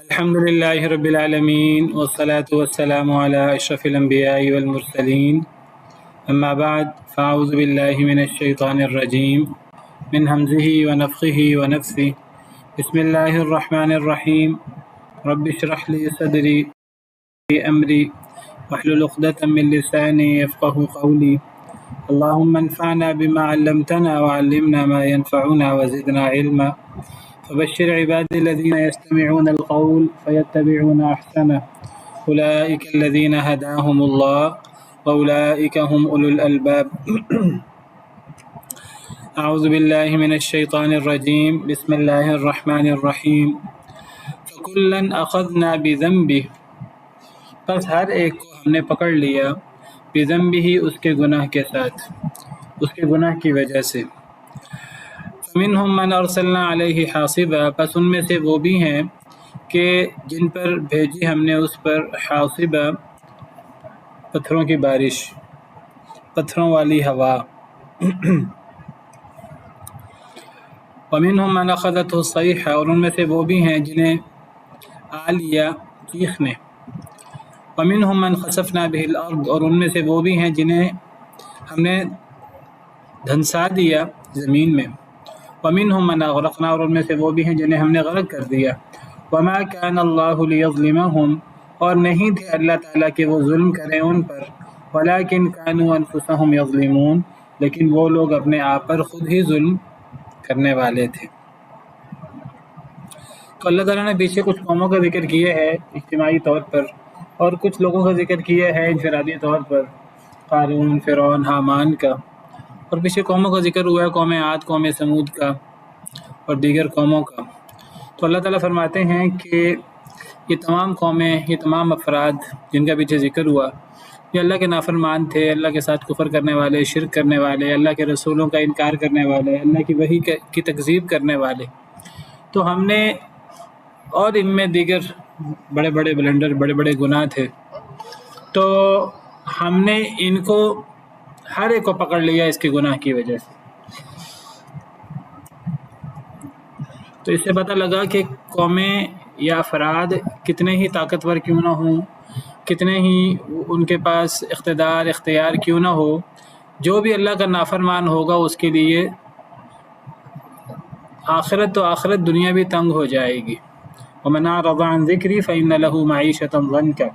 الحمد لله رب العالمين والصلاة والسلام على أشرف الأنبياء والمرسلين أما بعد فأعوذ بالله من الشيطان الرجيم من همزه ونفخه ونفثه بسم الله الرحمن الرحيم رب اشرح لي صدري أمري واحلل عقدة من لساني يفقهوا قولي اللهم انفعنا بما علمتنا وعلمنا ما ينفعنا وزدنا علما فبشر عبادي الذين يستمعون القول فيتبعون أحسنه أولئك الذين هداهم الله وأولئك هم أولو الألباب أعوذ بالله من الشيطان الرجيم بسم الله الرحمن الرحيم فكلا أخذنا بذنبه پس ہر ایک کو ہم نے پکڑ لیا بذنبه اس کے گناہ کے ساتھ، اس کے گناہ کی وجہ سے۔ فمنهم من ارسلنا علیہ حاصبا پس ان میں سے وہ بھی ہیں کہ جن پر بھیجی ہم نے اس پر حاصبا پتھروں کی بارش، پتھروں والی ہوا۔ ومنهم من اخذته الصیحہ اور ان میں سے وہ بھی ہیں جنہیں آ لیا چیخ نے۔ ومنهم من خسفنا به الارض اور ان میں سے وہ بھی ہیں جنہیں ہم نے دھنسا دیا زمین میں۔ ومنهم من اغرقنا اور ان میں سے وہ بھی ہیں جنہیں ہم نے غرق کر دیا۔ وما كان الله ليظلمهم اور نہیں تھے اللہ تعالیٰ کہ وہ ظلم کریں ان پر، ولكن كانوا انفسهم يظلمون لیکن وہ لوگ اپنے آپ پر خود ہی ظلم کرنے والے تھے۔ تو اللہ تعالیٰ نے پیچھے کچھ قوموں کا ذکر کیا ہے اجتماعی طور پر، اور کچھ لوگوں کا ذکر کیا ہے انفرادی طور پر، قارون، فرعون، حامان کا، اور پیچھے قوموں کا ذکر ہوا ہے، قوم عاد، قوم سمود کا اور دیگر قوموں کا۔ تو اللہ تعالیٰ فرماتے ہیں کہ یہ تمام قومیں، یہ تمام افراد جن کا پیچھے ذکر ہوا، یہ اللہ کے نافرمان تھے، اللہ کے ساتھ کفر کرنے والے، شرک کرنے والے، اللہ کے رسولوں کا انکار کرنے والے، اللہ کی وحی کی تکذیب کرنے والے۔ تو ہم نے، اور ان میں دیگر بڑے بڑے بلنڈر، بڑے بڑے گناہ تھے، تو ہم نے ان کو ہر ایک کو پکڑ لیا اس کے گناہ کی وجہ سے۔ تو اس سے پتہ لگا کہ قومیں یا افراد کتنے ہی طاقتور کیوں نہ ہوں، کتنے ہی ان کے پاس اقتدار اختیار کیوں نہ ہو، جو بھی اللہ کا نافرمان ہوگا اس کے لیے آخرت تو آخرت، دنیا بھی تنگ ہو جائے گی۔ وَمَنْ أَعْرَضَ عَنْ ذِكْرِي فَإِنَّ لَهُ مَعِيشَةً ضَنْكًا۔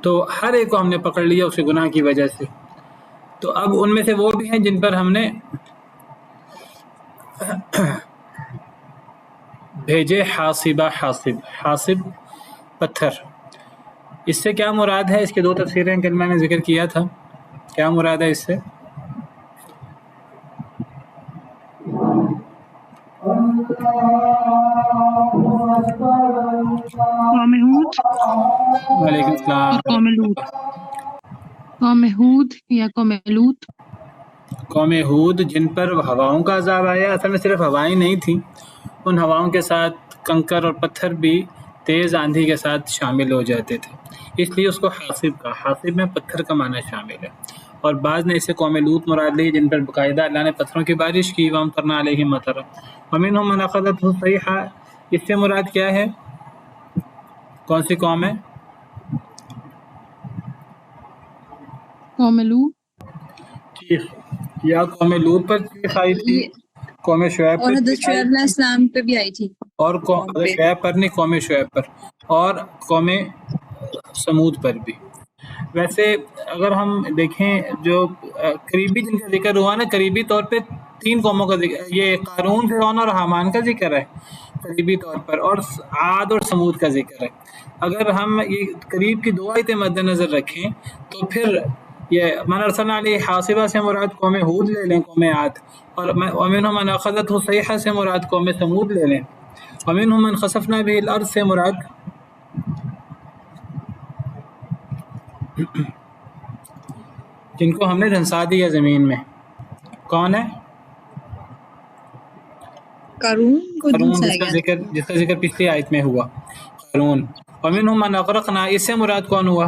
تو ہر ایک کو ہم نے پکڑ لیا اس کے گناہ کی وجہ سے۔ تو اب ان میں سے وہ بھی ہیں جن پر ہم نے بھیجے حاصبہ، حاصب پتھر۔ اس سے کیا مراد ہے؟ اس کے دو تفسیریں کل میں نے ذکر کیا تھا۔ کیا مراد ہے اس سے؟ قوم ہود وعلیکم السلام۔ اور قوم لوط، قوم ہود یا قوم لوط۔ قوم ہود جن پر ہواؤں کا عذاب آیا، اصل میں صرف ہوائیں نہیں تھیں، ان ہواؤں کے ساتھ کنکر اور پتھر بھی تیز آندھی کے ساتھ شامل ہو جاتے تھے، اس لیے اس کو حاصب کا، حاصب میں پتھر کا معنی شامل ہے۔ اور بعض نے اسے قوم لوط مراد لی جن پر باقاعدہ اللہ نے پتھروں کی بارش کی، وَأَمْطَرْنَا عَلَيْهِم مَطَرًا وَمِنْهُم مَّنْ أَخَذَتْهُ الصَّيْحَةُ۔ اس سے مراد کیا ہے؟ کون سی قوم ہے؟ قوم لوط چیخ، یا قوم لوط پر چیخ آئی تھی، قوم شعیب اور پر حضرت چیخ آئی شعیب علیہ السلام پہ بھی آئی تھی، اور شعیب پر نہیں، قوم شعیب پر اور قوم سمود پر بھی۔ ویسے اگر ہم دیکھیں جو قریبی جن کا ذکر ہوا نا، قریبی طور پہ تین قوموں کا ذکر، یہ قارون، فرعون اور حامان کا ذکر ہے قریبی طور پر، اور عاد اور سمود کا ذکر ہے۔ اگر ہم یہ قریب کی دو آیتیں مد نظر رکھیں تو پھر یہ من ارسلنا علیہ حاصبہ سے مراد قوم ہود لے لیں، قوم عاد، اور ومنہم من اخذتہ الصیحہ سے مراد قوم سمود لے لیں، ومنہم من خسفنا بہ الارض سے مراد جن کو ہم نے دھنسا دیا زمین میں، کون ہے؟ قارون کو قارون، دھنسایا گیا۔ جس کا ذکر پچھلی آیت میں ہوا، قارون۔ ومنہم من اغرقنا، اس سے مراد کون ہوا؟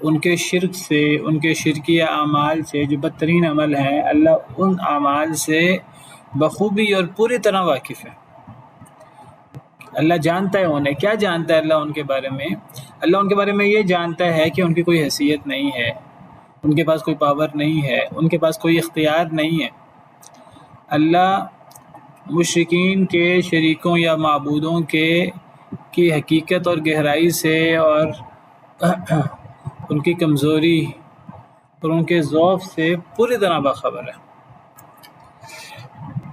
ان کے شرک سے، ان کے شرکیہ اعمال سے جو بدترین عمل ہیں، اللہ ان اعمال سے بخوبی اور پوری طرح واقف ہے۔ اللہ جانتا ہے انہیں، کیا جانتا ہے اللہ ان کے بارے میں؟ اللہ ان کے بارے میں یہ جانتا ہے کہ ان کی کوئی حیثیت نہیں ہے، ان کے پاس کوئی پاور نہیں ہے، ان کے پاس کوئی اختیار نہیں ہے۔ اللہ مشرکین کے شریکوں یا معبودوں کی حقیقت اور گہرائی سے اور ان کی کمزوری اور ان کے ضعف سے پوری طرح باخبر ہے۔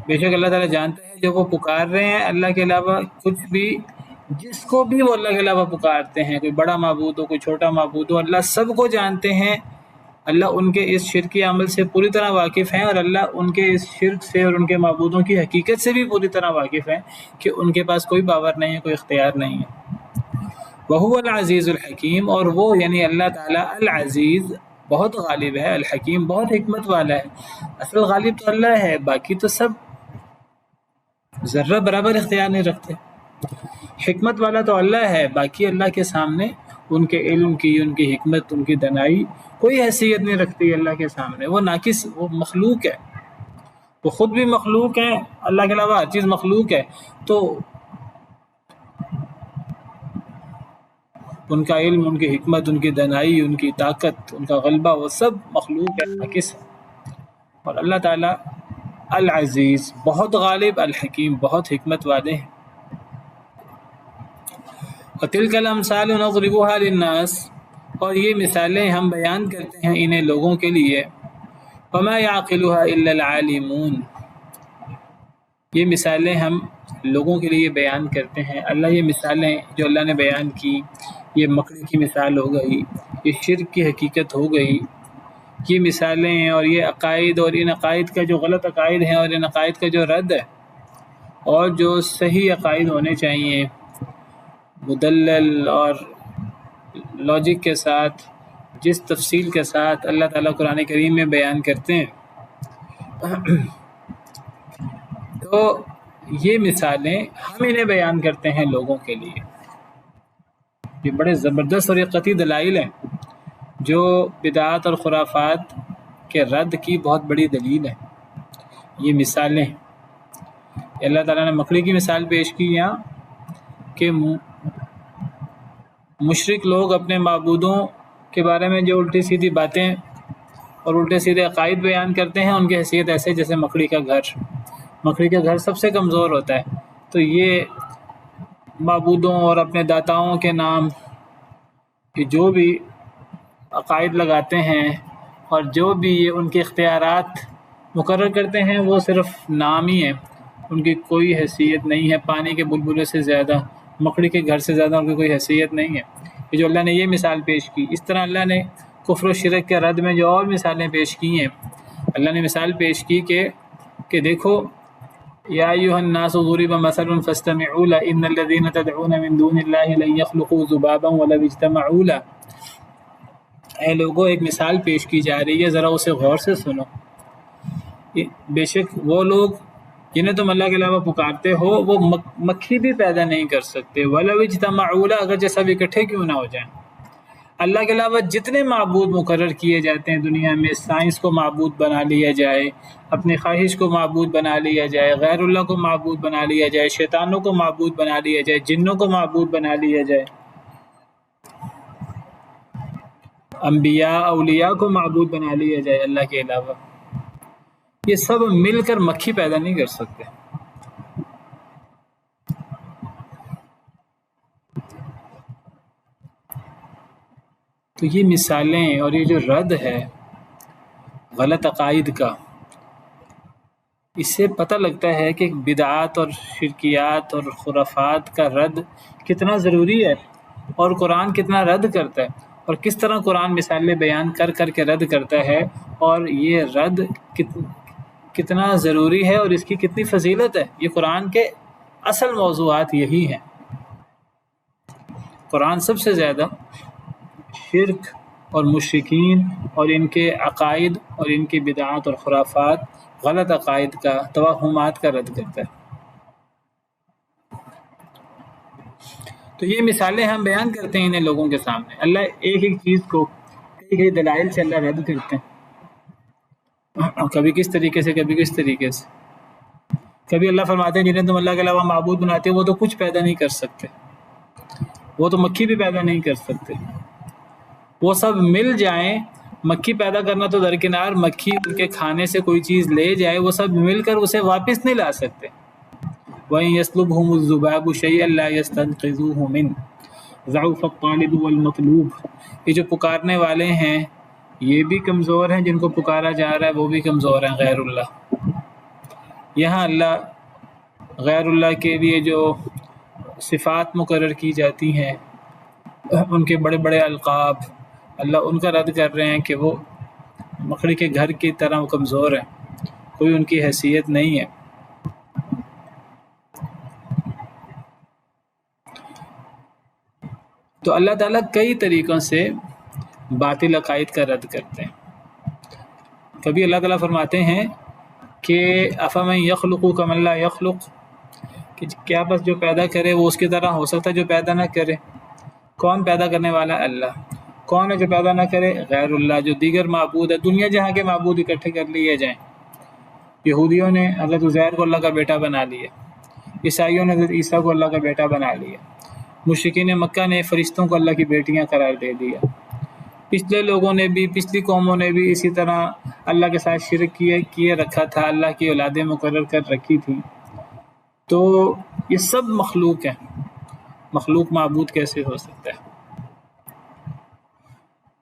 بے شک اللہ تعالیٰ جانتا ہے جو وہ پکار رہے ہیں اللہ کے علاوہ کچھ بھی، جس کو بھی وہ اللہ کے علاوہ پکارتے ہیں، کوئی بڑا معبود ہو، کوئی چھوٹا معبود ہو، اللہ سب کو جانتے ہیں۔ اللہ ان کے اس شرکی عمل سے پوری طرح واقف ہیں، اور اللہ ان کے اس شرک سے اور ان کے معبودوں کی حقیقت سے بھی پوری طرح واقف ہیں کہ ان کے پاس کوئی پاور نہیں ہے، کوئی اختیار نہیں ہے۔ وَهُوَ الْعَزِيزُ الْحَكِيمُ، اور وہ یعنی اللہ تعالیٰ العزیز بہت غالب ہے، الحکیم بہت حکمت والا ہے۔ اصل غالب تو اللہ ہے، باقی تو سب ذرہ برابر اختیار نہیں رکھتے۔ حکمت والا تو اللہ ہے، باقی اللہ کے سامنے ان کے علم کی، ان کی حکمت، ان کی دانائی کوئی حیثیت نہیں رکھتی اللہ کے سامنے۔ وہ ناقص، وہ مخلوق ہے، وہ خود بھی مخلوق ہے، اللہ کے علاوہ ہر چیز مخلوق ہے، تو ان کا علم، ان کی حکمت، ان کی دانائی، ان کی طاقت، ان کا غلبہ، وہ سب مخلوق ہے، ناقص ہے۔ اور اللہ تعالیٰ العزیز بہت غالب، الحکیم بہت حکمت والے ہیں۔ وَتِلْكَ الْأَمْثَالُ نَضْرِبُهَا لِلنَّاسِ، اور یہ مثالیں ہم بیان کرتے ہیں انہیں لوگوں کے لیے۔ وَمَا يَعْقِلُهَا إِلَّا الْعَالِمُونَ، یہ مثالیں ہم لوگوں کے لیے بیان کرتے ہیں۔ اللہ یہ مثالیں جو اللہ نے بیان کی، یہ مکڑی کی مثال ہو گئی، یہ شرک کی حقیقت ہو گئی، یہ مثالیں اور یہ عقائد اور ان عقائد کا جو غلط عقائد ہیں اور ان عقائد کا جو رد ہے اور جو صحیح عقائد ہونے چاہیے مدلل اور لاجک کے ساتھ، جس تفصیل کے ساتھ اللہ تعالیٰ قرآن کریم میں بیان کرتے ہیں، تو یہ مثالیں ہم انہیں بیان کرتے ہیں لوگوں کے لیے۔ یہ بڑے زبردست اور یہ قطعی دلائل ہیں جو بدعات اور خرافات کے رد کی بہت بڑی دلیل ہے۔ یہ مثالیں اللہ تعالیٰ نے مکڑی کی مثال پیش کی یہاں کہ مشرک لوگ اپنے معبودوں کے بارے میں جو الٹی سیدھی باتیں اور الٹے سیدھے عقائد بیان کرتے ہیں، ان کی حیثیت ایسے جیسے مکڑی کا گھر۔ مکڑی کا گھر سب سے کمزور ہوتا ہے، تو یہ معبودوں اور اپنے داتاؤں کے نام کہ جو بھی عقائد لگاتے ہیں اور جو بھی یہ ان کے اختیارات مقرر کرتے ہیں، وہ صرف نام ہی ہیں، ان کی کوئی حیثیت نہیں ہے۔ پانی کے بلبلے سے زیادہ، مکڑی کے گھر سے زیادہ ان کی کوئی حیثیت نہیں ہے۔ یہ جو اللہ نے یہ مثال پیش کی، اس طرح اللہ نے کفر و شرک کے رد میں جو اور مثالیں پیش کی ہیں، اللہ نے مثال پیش کی کہ دیکھو، یا ایھا الناس ضرب مثل فاستمعوا له ان الذين تدعون من دون الله لن يخلقوا ذبابا ولو اجتمعوا له، اے لوگوں ایک مثال پیش کی جا رہی ہے، ذرا اسے غور سے سنو۔ بے شک وہ لوگ جنہیں تم اللہ کے علاوہ پکارتے ہو، وہ مکھی بھی پیدا نہیں کر سکتے، وَلَوْ اجْتَمَعُوا لَهُ، اگر سب اکٹھے کیوں نہ ہو جائیں۔ اللہ کے علاوہ جتنے معبود مقرر کیے جاتے ہیں دنیا میں، سائنس کو معبود بنا لیا جائے، اپنی خواہش کو معبود بنا لیا جائے، غیر اللہ کو معبود بنا لیا جائے، شیطانوں کو معبود بنا لیا جائے، جنوں کو معبود بنا لیا جائے، انبیاء اولیاء کو معبود بنا لیا جائے اللہ کے علاوہ، یہ سب مل کر مکھی پیدا نہیں کر سکتے۔ تو یہ مثالیں اور یہ جو رد ہے غلط عقائد کا، اس سے پتہ لگتا ہے کہ بدعات اور شرکیات اور خرافات کا رد کتنا ضروری ہے، اور قرآن کتنا رد کرتا ہے، اور کس طرح قرآن مثالیں بیان کر کر کے رد کرتا ہے، اور یہ رد کتنا ضروری ہے اور اس کی کتنی فضیلت ہے۔ یہ قرآن کے اصل موضوعات یہی ہیں۔ قرآن سب سے زیادہ شرک اور مشرکین اور ان کے عقائد اور ان کی بدعات اور خرافات، غلط عقائد کا، توہمات کا رد کرتا ہے۔ تو یہ مثالیں ہم بیان کرتے ہیں انہیں لوگوں کے سامنے۔ اللہ ایک ایک چیز کو کئی دلائل سے اللہ رد کرتے ہیں، کبھی کس طریقے سے کبھی کس طریقے سے. کبھی اللہ فرماتے ہیں جنہیں تم اللہ کے علاوہ معبود بناتے ہو وہ تو کچھ پیدا نہیں کر سکتے، وہ تو مکھی بھی پیدا نہیں کر سکتے. وہ سب مل جائیں، مکھی پیدا کرنا تو درکنار، مکھی ان کے کھانے سے کوئی چیز لے جائے وہ سب مل کر اسے واپس نہیں لا سکتے. وَإِن يَسْلُبْهُمُ الذُّبَابُ شَيْئًا لَا يَسْتَنقِذُوهُ مِنْهُ ضَعُفَ الطَّالِبُ وَالْمَطْلُوبُ. یہ جو پکارنے والے ہیں یہ بھی کمزور ہیں، جن کو پکارا جا رہا ہے وہ بھی کمزور ہیں، غیر اللہ. یہاں اللہ غیر اللہ کے لیے جو صفات مقرر کی جاتی ہیں، ان کے بڑے بڑے القاب، اللہ ان کا رد کر رہے ہیں کہ وہ مکڑی کے گھر کی طرح کمزور ہیں، کوئی ان کی حیثیت نہیں ہے. تو اللہ تعالیٰ کئی طریقوں سے باطل عقائد کا رد کرتے ہیں. کبھی اللہ تعالیٰ فرماتے ہیں کہ افمن یخلق کمن لا یخلق، کہ کیا بس جو پیدا کرے وہ اس کی طرح ہو سکتا ہے جو پیدا نہ کرے. کون پیدا کرنے والا؟ اللہ. کون ہے جو پیدا نہ کرے؟ غیر اللہ، جو دیگر معبود ہے. دنیا جہاں کے معبود اکٹھے کر لیے جائیں. یہودیوں نے حضرت عزیر کو اللہ کا بیٹا بنا لیا، عیسائیوں نے حضرت عیسیٰ کو اللہ کا بیٹا بنا لیا، مشرکین مکہ نے فرشتوں کو اللہ کی بیٹیاں قرار دے دیا. پچھلے لوگوں نے بھی، پچھلی قوموں نے بھی اسی طرح اللہ کے ساتھ شرک کیے رکھا تھا، اللہ کی اولادیں مقرر کر رکھی تھی. تو یہ سب مخلوق ہیں، مخلوق معبود کیسے ہو سکتا ہے؟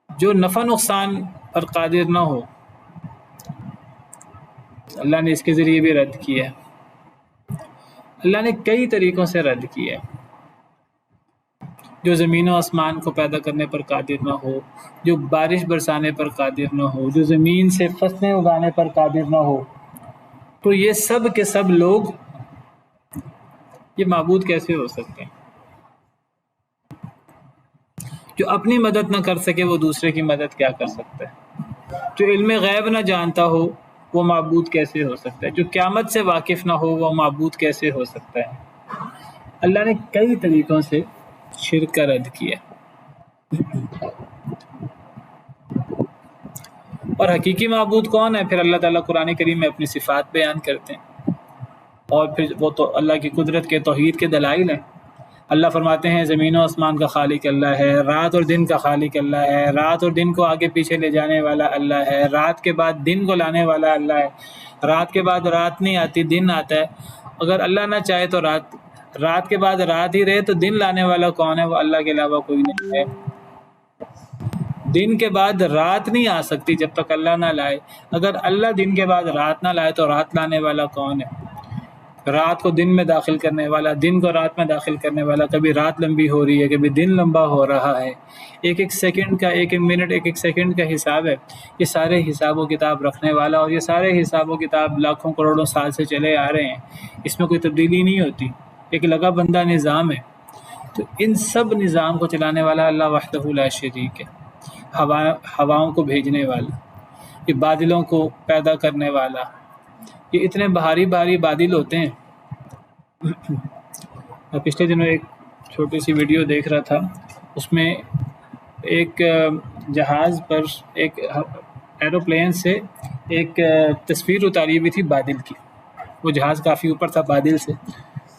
جو نفع نقصان پر قادر نہ ہو، اللہ نے اس کے ذریعے بھی رد کیا ہے. اللہ نے کئی طریقوں سے رد کیا ہے. جو زمین و آسمان کو پیدا کرنے پر قادر نہ ہو، جو بارش برسانے پر قادر نہ ہو، جو زمین سے فصلیں اگانے پر قادر نہ ہو، تو یہ سب کے سب لوگ یہ معبود کیسے ہو سکتے ہیں؟ جو اپنی مدد نہ کر سکے وہ دوسرے کی مدد کیا کر سکتا ہے؟ جو علم غیب نہ جانتا ہو وہ معبود کیسے ہو سکتا ہے؟ جو قیامت سے واقف نہ ہو وہ معبود کیسے ہو سکتا ہے؟ اللہ نے کئی طریقوں سے شرک کا رد کیا. اور حقیقی معبود کون ہے؟ پھر اللہ تعالیٰ قرآن کریم میں اپنی صفات بیان کرتے ہیں، اور پھر وہ تو اللہ کی قدرت کے توحید کے دلائل ہیں. اللہ فرماتے ہیں زمین و آسمان کا خالق اللہ ہے، رات اور دن کا خالق اللہ ہے، رات اور دن کو آگے پیچھے لے جانے والا اللہ ہے، رات کے بعد دن کو لانے والا اللہ ہے، رات کے بعد رات نہیں آتی دن آتا ہے. اگر اللہ نہ چاہے تو رات کے بعد رات ہی رہے تو دن لانے والا کون ہے؟ وہ اللہ کے علاوہ کوئی نہیں ہے. دن کے بعد رات نہیں آ سکتی جب تک اللہ نہ لائے. اگر اللہ دن کے بعد رات نہ لائے تو رات لانے والا کون ہے؟ رات کو دن میں داخل کرنے والا، دن کو رات میں داخل کرنے والا. کبھی رات لمبی ہو رہی ہے، کبھی دن لمبا ہو رہا ہے. ایک ایک سیکنڈ کا، ایک ایک منٹ، ایک ایک سیکنڈ کا حساب ہے. یہ سارے حساب و کتاب رکھنے والا، اور یہ سارے حساب و کتاب لاکھوں کروڑوں سال سے چلے آ رہے ہیں، اس میں کوئی تبدیلی نہیں ہوتی، ایک لگا بندہ نظام ہے. تو ان سب نظام کو چلانے والا اللہ وحدہ لا شریک ہے. ہواؤں کو بھیجنے والا، یہ بادلوں کو پیدا کرنے والا. یہ اتنے بھاری بادل ہوتے ہیں. میں پچھلے دنوں ایک چھوٹی سی ویڈیو دیکھ رہا تھا، اس میں ایک جہاز پر، ایک ایروپلین سے ایک تصویر اتاری ہوئی تھی بادل کی. وہ جہاز کافی اوپر تھا بادل سے،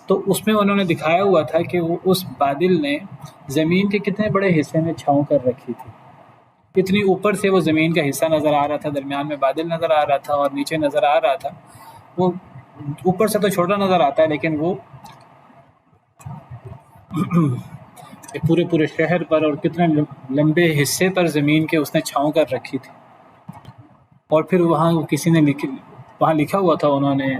تو اس میں انہوں نے دکھایا ہوا تھا کہ وہ اس بادل نے زمین کے کتنے بڑے حصے میں چھاؤں کر رکھی تھی. اتنی اوپر سے وہ زمین کا حصہ نظر آ رہا تھا، درمیان میں بادل نظر آ رہا تھا، اور نیچے نظر آ رہا تھا. وہ اوپر سے تو چھوٹا نظر آتا ہے، لیکن وہ پورے شہر پر اور کتنے لمبے حصے پر زمین کے اس نے چھاؤں کر رکھی تھی. اور پھر وہاں کسی نے وہاں لکھا ہوا تھا، انہوں نے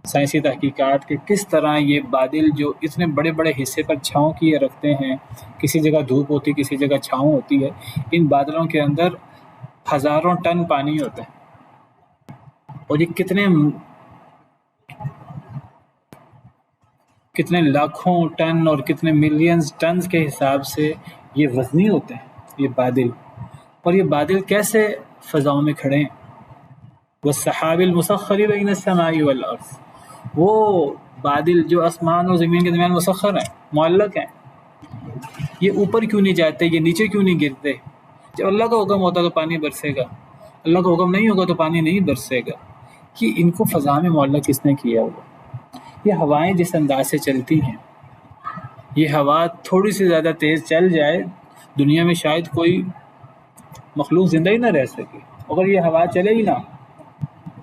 سائنسی تحقیقات کہ کس طرح یہ بادل جو اتنے بڑے بڑے حصے پر چھاؤں کیے رکھتے ہیں، کسی جگہ دھوپ ہوتی، کسی جگہ چھاؤں ہوتی ہے، ان بادلوں کے اندر ہزاروں ٹن پانی ہوتا ہے. اور یہ کتنے لاکھوں ٹن اور کتنے ملینز ٹنز کے حساب سے یہ وزنی ہوتے ہیں یہ بادل. اور یہ بادل کیسے فضاؤں میں کھڑے ہیں؟ والسحاب المسخر بین السماء والارض، وہ بادل جو آسمان اور زمین کے درمیان مسخر ہیں، معلق ہیں. یہ اوپر کیوں نہیں جاتے؟ یہ نیچے کیوں نہیں گرتے؟ جب اللہ کا حکم ہوتا تو پانی برسے گا، اللہ کا حکم نہیں ہوگا تو پانی نہیں برسے گا. کہ ان کو فضا میں معلق کس نے کیا ہوا؟ یہ ہوائیں جس انداز سے چلتی ہیں، یہ ہوا تھوڑی سی زیادہ تیز چل جائے دنیا میں شاید کوئی مخلوق زندہ ہی نہ رہ سکے. اگر یہ ہوا چلے ہی نہ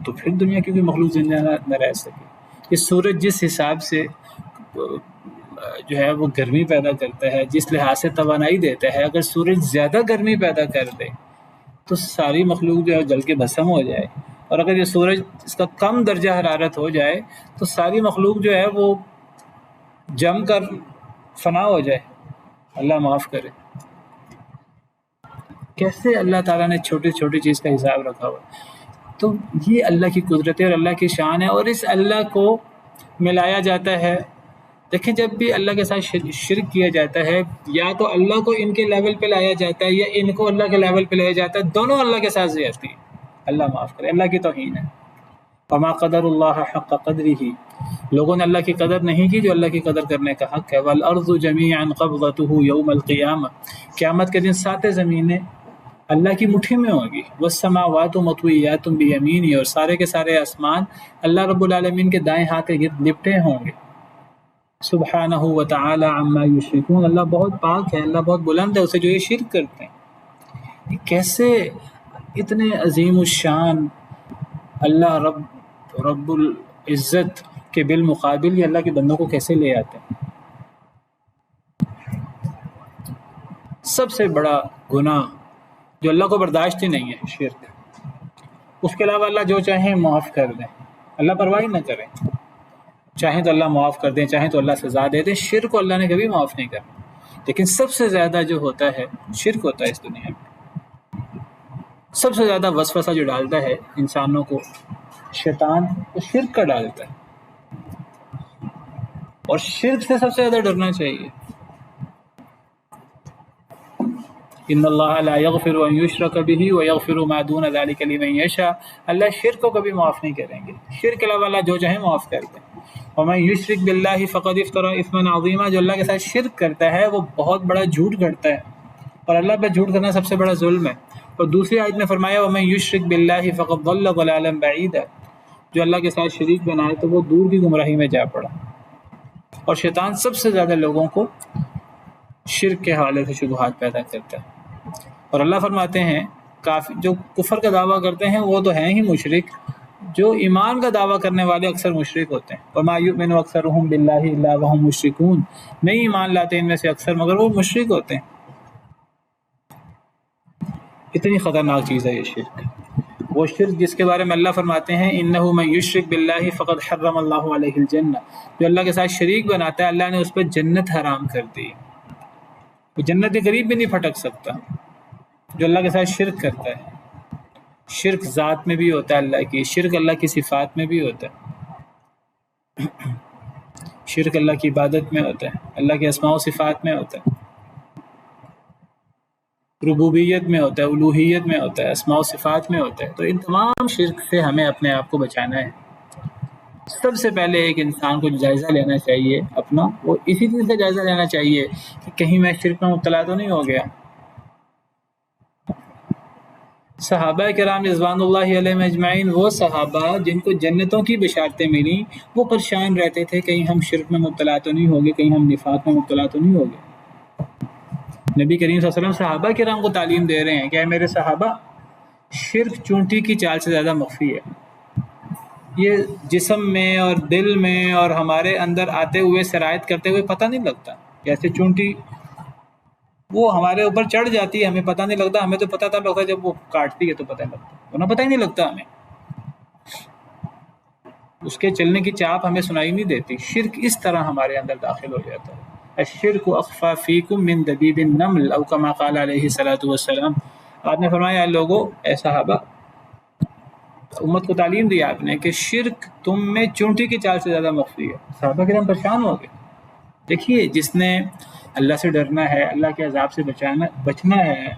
تو پھر دنیا کی کوئی مخلوق زندہ نہ رہ سکے. یہ سورج جس حساب سے جو ہے وہ گرمی پیدا کرتا ہے، جس لحاظ سے توانائی دیتا ہے، اگر سورج زیادہ گرمی پیدا کر دے تو ساری مخلوق جو ہے جل کے بھسم ہو جائے، اور اگر یہ سورج اس کا کم درجہ حرارت ہو جائے تو ساری مخلوق جو ہے وہ جم کر فنا ہو جائے. اللہ معاف کرے. کیسے اللہ تعالیٰ نے چھوٹی چھوٹی چیز کا حساب رکھا ہوا. تو یہ اللہ کی قدرت ہے اور اللہ کی شان ہے، اور اس اللہ کو ملایا جاتا ہے. دیکھیں جب بھی اللہ کے ساتھ شرک کیا جاتا ہے، یا تو اللہ کو ان کے لیول پہ لایا جاتا ہے یا ان کو اللہ کے لیول پہ لایا جاتا ہے، دونوں اللہ کے ساتھ زیادتی ہے. اللہ معاف کرے. اللہ کی توہین ہے. وما قدر اللہ حق قدرہ، لوگوں نے اللہ کی قدر نہیں کی جو اللہ کی قدر کرنے کا حق ہے. والارض جمیعا قبضتہ یوم القیامہ، قیامت کے دن ساتیں زمینیں اللہ کی مٹھی میں ہوگی. والسماوات مطویات بیمینہ، اور سارے کے سارے آسمان اللہ رب العالمین کے دائیں ہاتھ کے گرد لپٹے ہوں گے. سبحانہ وتعالی عما یشرکون، اللہ بہت پاک ہے، اللہ بہت بلند ہے اسے جو یہ شرک کرتے ہیں. کیسے اتنے عظیم الشان اللہ رب العزت کے بالمقابل یہ اللہ کے بندوں کو کیسے لے آتے ہیں. سب سے بڑا گناہ جو اللہ کو برداشت ہی نہیں ہے شرک. اس کے علاوہ اللہ جو چاہیں معاف کر دیں، اللہ پرواہ نہ کریں. چاہیں تو اللہ معاف کر دیں، چاہیں تو اللہ سزا دے دیں. شرک کو اللہ نے کبھی معاف نہیں کرنا. لیکن سب سے زیادہ جو ہوتا ہے شرک ہوتا ہے اس دنیا میں. سب سے زیادہ وسوسہ جو ڈالتا ہے انسانوں کو شیطان، وہ شرک کا ڈالتا ہے. اور شرک سے سب سے زیادہ ڈرنا چاہیے. ان اللہ لا یغفر ان یشرک بہ ویغفر ما دون ذلک لمن یشاء، اللہ شرک کو کبھی معاف نہیں کریں گے. شرک کے علاوہ اللہ جو چاہیں معاف کر دیں. ومن یشرک باللہ فقد افتری اثما عظیما، جو اللہ کے ساتھ شرک کرتا ہے وہ بہت بڑا جھوٹ گھڑتا ہے، اور اللہ پہ جھوٹ کرنا سب سے بڑا ظلم ہے. اور دوسری آیت میں فرمایا ومن یشرک باللہ فقد ضل ضلالا بعیدا، جو اللہ کے ساتھ شریک بنائے تو وہ دور کی گمراہی میں جا پڑا. اور شیطان سب سے زیادہ لوگوں کو شرک کے حوالے سے شبہات پیدا کرتا ہے. اور اللہ فرماتے ہیں جو کفر کا دعویٰ کرتے ہیں وہ تو ہیں ہی مشرک، جو ایمان کا دعویٰ کرنے والے اکثر مشرک ہوتے ہیں. وما یؤمن اکثرهم باللہ الا وهم مشرکون، نہیں ایمان لاتے ان میں سے اکثر مگر وہ مشرک ہوتے ہیں. اتنی خطرناک چیز ہے یہ شرک. وہ شرک جس کے بارے میں اللہ فرماتے ہیں انہ من یشرک باللہ فقد حرم اللہ علیہ الجنہ، جو اللہ کے ساتھ شریک بناتا ہے اللہ نے اس پہ جنت حرام کر دی. وہ جنت کے قریب بھی نہیں پھٹک سکتا جو اللہ کے ساتھ شرک کرتا ہے. شرک ذات میں بھی ہوتا ہے اللہ کی، شرک اللہ کی صفات میں بھی ہوتا ہے، شرک اللہ کی عبادت میں ہوتا ہے، اللہ کے اسماء و صفات میں ہوتا ہے، ربوبیت میں ہوتا ہے، الوہیت میں ہوتا ہے، اسماء و صفات میں ہوتا ہے. تو ان تمام شرک سے ہمیں اپنے آپ کو بچانا ہے. سب سے پہلے ایک انسان کو جائزہ لینا چاہیے اپنا، وہ اسی چیز کا جائزہ لینا چاہیے کہ کہیں میں شرک میں مبتلا تو نہیں ہو گیا. صحابہ کرام رضوان اللہ علیہم اجمعین، وہ صحابہ جن کو جنتوں کی بشارتیں ملی، وہ پریشان رہتے تھے کہیں ہم شرک میں مبتلا تو نہیں ہو گئے، کہیں ہم نفاق میں مبتلا تو نہیں ہو گئے. نبی کریم صلی اللہ علیہ وسلم صحابہ کرام کو تعلیم دے رہے ہیں کہ اے میرے صحابہ، شرک چونٹی کی چال سے زیادہ مخفی ہے. یہ جسم میں اور دل میں اور ہمارے اندر آتے ہوئے سرایت کرتے ہوئے پتہ نہیں لگتا. جیسے چونٹی وہ ہمارے اوپر چڑھ جاتی ہے، ہمیں پتہ نہیں لگتا. ہمیں تو پتہ تب لگتا ہے جب وہ کاٹتی ہے تو پتہ لگتا، ورنہ پتہ ہی نہیں لگتا ہمیں. اس کے چلنے کی چاپ ہمیں سنائی نہیں دیتی. شرک اس طرح ہمارے اندر داخل ہو جاتا ہے. الشرک اخفی فیکم من دبیب النمل او کما قال علیہ الصلوۃ والسلام. آپ نے فرمایا اے لوگو، اے صحابہ، امت کو تعلیم دی آپ نے کہ شرک تم میں چونٹی کی چال سے زیادہ مخفی ہے. صحابہ کرام پریشان ہو گئے. دیکھیے، جس نے اللہ سے ڈرنا ہے، اللہ کے عذاب سے بچنا ہے،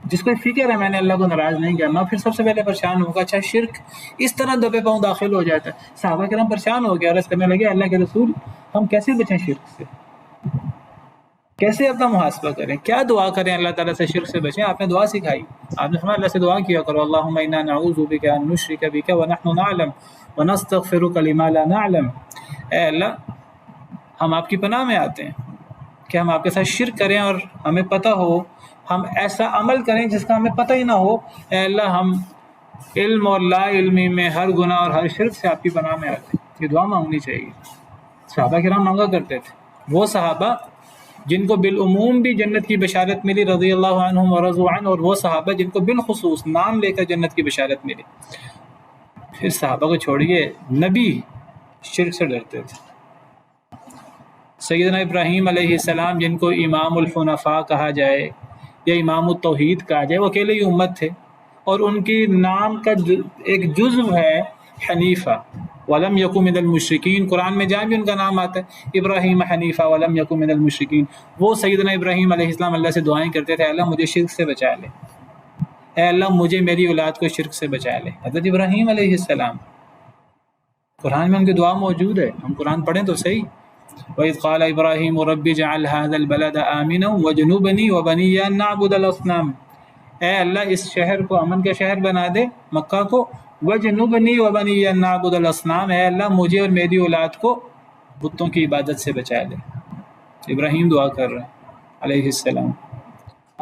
جس کو فکر ہے میں نے اللہ کو ناراض نہیں کرنا، پھر سب سے پہلے پریشان ہوگا. اچھا شرک اس طرح دبے پاؤں داخل ہو جاتا ہے. صحابہ کرام پریشان ہو گئے، عرض کرنے لگے اللہ کے رسول، ہم کیسے بچیں شرک سے؟ کیسے اپنا محاسبہ کریں، کیا دعا کریں اللہ تعالیٰ سے شرک سے بچیں. آپ نے دعا سکھائی، آپ نے فرمایا اللہ سے دعا کیا کرو اللہم انا نعوذ بک ان نشرک بک ونحن نعلم ونستغفرک لما لا نعلم. اے اللہ ہم آپ کی پناہ میں آتے ہیں کہ ہم آپ کے ساتھ شرک کریں اور ہمیں پتہ ہو، ہم ایسا عمل کریں جس کا ہمیں پتہ ہی نہ ہو. اے اللہ ہم علم اور لا علمی میں ہر گناہ اور ہر شرک سے آپ کی پناہ میں آتے ہیں. یہ دعا مانگنی چاہیے. صحابہ کرام مانگا کرتے تھے. وہ صحابہ جن کو بالعموم بھی جنت کی بشارت ملی رضی اللہ عنہم ورضوا عنہ، اور وہ صحابہ جن کو بالخصوص نام لے کر جنت کی بشارت ملی. پھر صحابہ کو چھوڑیے، نبی شرک سے ڈرتے تھے. سیدنا ابراہیم علیہ السلام جن کو امام الحنفاء کہا جائے یا امام التوحید کہا جائے، وہ اکیلے ہی امت تھے، اور ان کی نام کا ایک جزو ہے حنیفہ، ولم یکن من المشرکین. قرآن میں جہاں بھی ان کا نام آتا ہے ابراہیم حنیفہ ولم یکن من المشرکین. وہ سیدنا ابراہیم علیہ السلام اللہ سے دعائیں کرتے تھے، اللہ مجھے شرک سے بچا لے، اے اللہ مجھے میری اولاد کو شرک سے بچا لے. حضرت ابراہیم علیہ السلام، قرآن میں ان کی دعا موجود ہے، ہم قرآن پڑھیں تو صحیح. وَإِذْ قَالَ إِبْرَاهِيمُ رَبِّ اجْعَلْ هَذَا الْبَلَدَ آمِنًا وَاجْنُبْنِي وَبَنِيَّ أَن نَّعْبُدَ الْأَصْنَامَ. اے اللہ اس شہر کو امن کا شہر بنا دے، مکہ کو. وَاجْنُبْنِي وَبَنِيَّ أَن نَّعْبُدَ الْأَصْنَامَ. اے اللہ مجھے اور میری اولاد کو بتوں کی عبادت سے بچا لے. ابراہیم دعا کر رہے ہیں علیہ السلام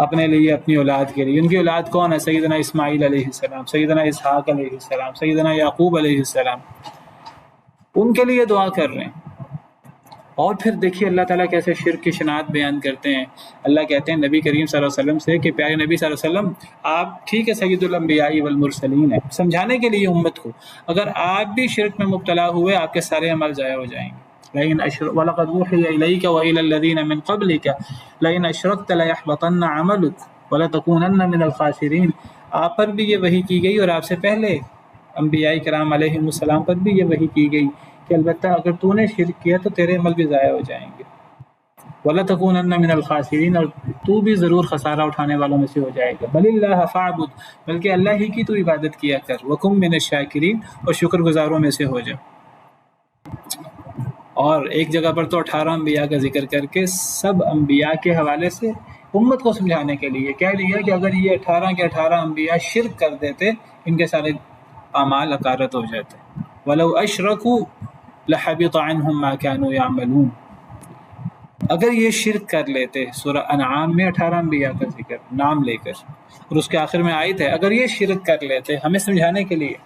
اپنے لیے، اپنی اولاد کے لیے. ان کی اولاد کون ہے؟ سیدنا اسماعیل علیہ السلام، سیدنا اسحاق علیہ السلام، سیدنا یعقوب علیہ السلام. ان کے لیے دعا کر رہے ہیں. اور پھر دیکھیے اللہ تعالیٰ کیسے شرک کی شناعت بیان کرتے ہیں. اللہ کہتے ہیں نبی کریم صلی اللہ علیہ وسلم سے کہ پیارے نبی صلی اللہ علیہ وسلم آپ ٹھیک ہے سید الانبیاء والمرسلین ہیں، سمجھانے کے لیے امت کو، اگر آپ بھی شرک میں مبتلا ہوئے آپ کے سارے عمل ضائع ہو جائیں گے. وَلَقَدْ أُوحِيَ إِلَيْكَ وَإِلَى الَّذِينَ مِن قَبْلِكَ لَئِنْ أَشْرَكْتَ لَيَحْبَطَنَّ عَمَلُكَ وَلَتَكُونَنَّ مِنَ الْخَاسِرِينَ. آپ پر بھی یہ وحی کی گئی اور آپ سے پہلے انبیاء کرام علیہم السلام پر بھی یہ وحی کی گئی کہ البتہ اگر تو نے شرک کیا تو تیرے عمل بھی ضائع ہو جائیں گے. وَلَتَكُونَنَّ مِنَ الْخَاسِرِينَ، اور تو بھی ضرور خسارہ اٹھانے والوں میں سے ہو جائے گا. بَلِ اللَّهَ فَاعْبُدْ، بلکہ اللہ ہی کی تو عبادت کیا کر. وَكُن مِنَ الشَّاكِرِينَ، اور شکر گزاروں میں سے ہو جا. اور ایک جگہ پر تو 18 انبیاء کا ذکر کر کے سب انبیاء کے حوالے سے امت کو سمجھانے کے لیے کہہ دیا کہ اگر یہ 18 کے 18 انبیاء شرک کر دیتے ان کے سارے اعمال اکارت ہو جاتے. وَلَوْ أَشْرَكُوا لَحَبِطَ عَنْهُمْ مَا كَانُوا يَعْمَلُونَ. اگر یہ شرک کر لیتے، سورہ انعام میں 18 انبیاء کا ذکر نام لے کر، اور اس کے آخر میں آیت ہے اگر یہ شرک کر لیتے ہمیں سمجھانے کے لیے،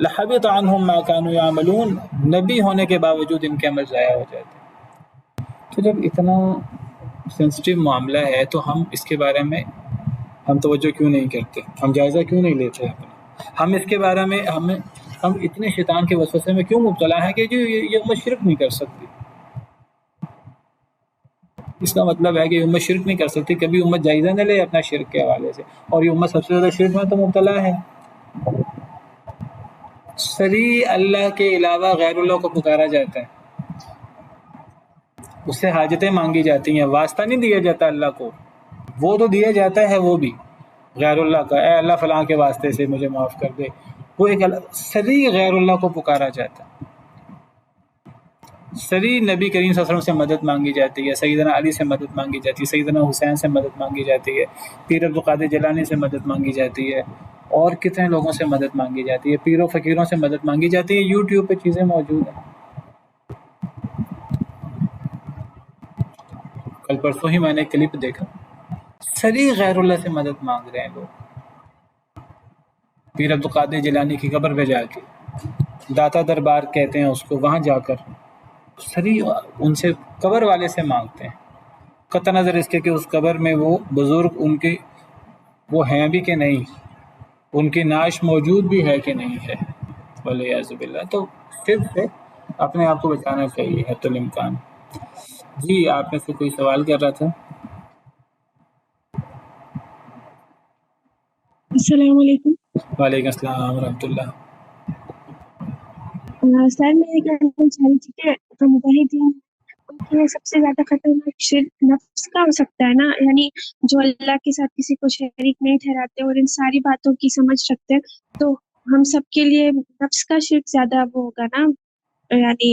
لَحَبِطَ عَنْهُمْ مَا كَانُوا يَعْمَلُونَ، نبی ہونے کے باوجود ان کے عمل ضائع ہو جاتے. تو جب اتنا سینسٹیو معاملہ ہے تو ہم اس کے بارے میں ہم توجہ کیوں نہیں کرتے، ہم جائزہ کیوں نہیں لیتے اپنا؟ ہم اس کے بارے میں ہم اتنے شیطان کے وسوسے میں کیوں مبتلا ہیں کہ یہ امت شرک نہیں کر سکتی. اس کا مطلب ہے کہ امت شرک نہیں کر سکتی، کبھی امت جائزہ نہ لے اپنا شرک کے حوالے سے. اور یہ امت سب سے زیادہ شرک میں تو مبتلا ہے. صریح اللہ کے علاوہ غیر اللہ کو پکارا جاتا ہے، اس سے حاجتیں مانگی جاتی ہیں، واسطہ نہیں دیا جاتا اللہ کو. وہ تو دیا جاتا ہے وہ بھی غیر اللہ کا، اے اللہ فلاں کے واسطے سے مجھے معاف کر دے. وہ ایک صریح غیر اللہ کو پکارا جاتا ہے. صریح نبی کریم صلی اللہ علیہ وسلم سے مدد مانگی جاتی ہے، سیدنا علی سے مدد مانگی جاتی ہے، سیدنا حسین سے مدد مانگی جاتی ہے، پیر عبدالقادر جیلانی سے مدد مانگی جاتی ہے، اور کتنے لوگوں سے مدد مانگی جاتی ہے، پیروں فقیروں سے مدد مانگی جاتی ہے. یوٹیوب پہ چیزیں موجود ہیں. کل پرسوں ہی میں نے ایک کلپ دیکھا، صریح غیر اللہ سے مدد مانگ رہے ہیں لوگ. پیر عبدالقادر جیلانی کی قبر پہ جا کے، داتا دربار کہتے ہیں اس کو، وہاں جا کر صریح ان سے قبر والے سے مانگتے ہیں، قطع نظر اس کے کہ اس قبر میں وہ بزرگ ان کے وہ ہیں بھی کہ نہیں، ان کی نعش موجود بھی ہے کہ نہیں ہے، والعیاذ باللہ. تو صرف سے اپنے آپ کو بچانا چاہیے حتی الامکان. جی آپ میں سے کوئی سوال کر رہا تھا؟ السلام علیکم. وعلیکم السلام ورحمۃ اللہ. سر میں یہ کہنا چاہ رہی تھی کہ ہم مجاہدین کہ سب سے زیادہ خطرناک شرک نفس کا ہو سکتا ہے نا، یعنی جو اللہ کے ساتھ کسی کو شریک نہیں ٹھہراتے اور ان ساری باتوں کی سمجھ رکھتے ہیں، تو ہم سب کے لیے نفس کا شرک زیادہ وہ ہوگا نا، یعنی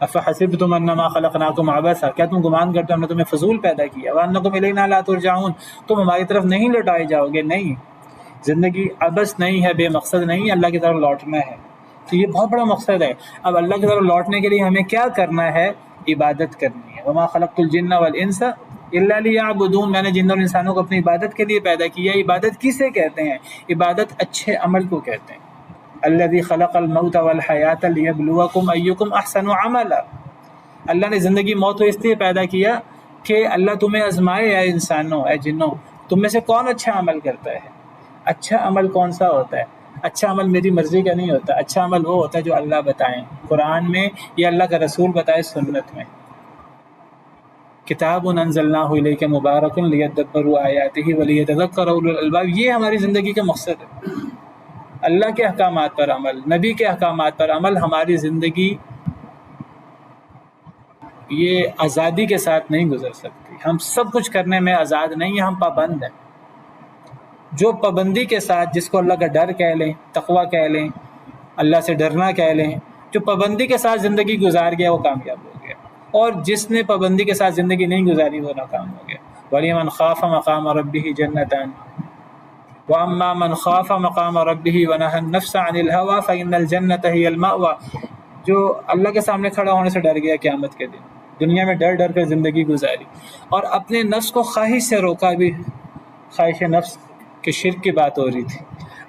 افحسبتم انما خلقناکم عبثا، کیا تم گمان کرتے ہو ہم نے تمہیں فضول پیدا کیا، وانکم الینا لا ترجعون، تم ہماری طرف نہیں لوٹائے جاؤ گے. نہیں، زندگی عبث نہیں ہے، بے مقصد نہیں ہے، اللہ کی طرف لوٹنا ہے. تو یہ بہت بڑا مقصد ہے. اب اللہ کی طرف لوٹنے کے لیے ہمیں کیا کرنا ہے؟ عبادت کرنی ہے. وما خلقت الجن والانس الا لیعبدون، میں نے جن اور انسانوں کو اپنی عبادت کے لیے پیدا کیا. عبادت کسے کہتے ہیں؟ عبادت اچھے عمل کو کہتے ہیں. الذی خلق الموت والحیات لیبلوکم ایکم احسن عملا، اللہ نے زندگی موت کو اس لیے پیدا کیا کہ اللہ تمہیں آزمائے. اے انسانوں، اے جنوں، تم میں سے کون اچھا عمل کرتا ہے؟ اچھا عمل کون سا ہوتا ہے؟ اچھا عمل میری مرضی کا نہیں ہوتا. اچھا عمل وہ ہوتا ہے جو اللہ بتائیں قرآن میں یا اللہ کا رسول بتائے سنت میں. کتاب انزلناہ الیک مبارک لیدبروا آیاتہ ولیتذکر اولو الالباب، یہ ہماری زندگی کا مقصد ہے. اللہ کے احکامات پر عمل، نبی کے احکامات پر عمل. ہماری زندگی یہ آزادی کے ساتھ نہیں گزر سکتی. ہم سب کچھ کرنے میں آزاد نہیں ہیں، ہم پابند ہیں. جو پابندی کے ساتھ، جس کو اللہ کا ڈر کہہ لیں، تقوی کہہ لیں، اللہ سے ڈرنا کہہ لیں، جو پابندی کے ساتھ زندگی گزار گیا وہ کامیاب ہو گیا، اور جس نے پابندی کے ساتھ زندگی نہیں گزاری وہ ناکام ہو گیا. وَلِمَنْ خَافَ مَقَامَ رَبِّهِ جَنَّتَانِ وَأَمَّا مَنْ خَافَ مَقَامَ رَبِّهِ وَنَهَى النَّفْسَ عَنِ الْهَوَىٰ فَإِنَّ الْجَنَّةَ هِيَ الْمَأْوَىٰ، جو اللہ کے سامنے کھڑا ہونے سے ڈر گیا قیامت کے دن، دنیا میں ڈر ڈر کر زندگی گزاری اور اپنے نفس کو خواہش سے روکا. بھی خواہش نفس کہ شرک کی بات ہو رہی تھی،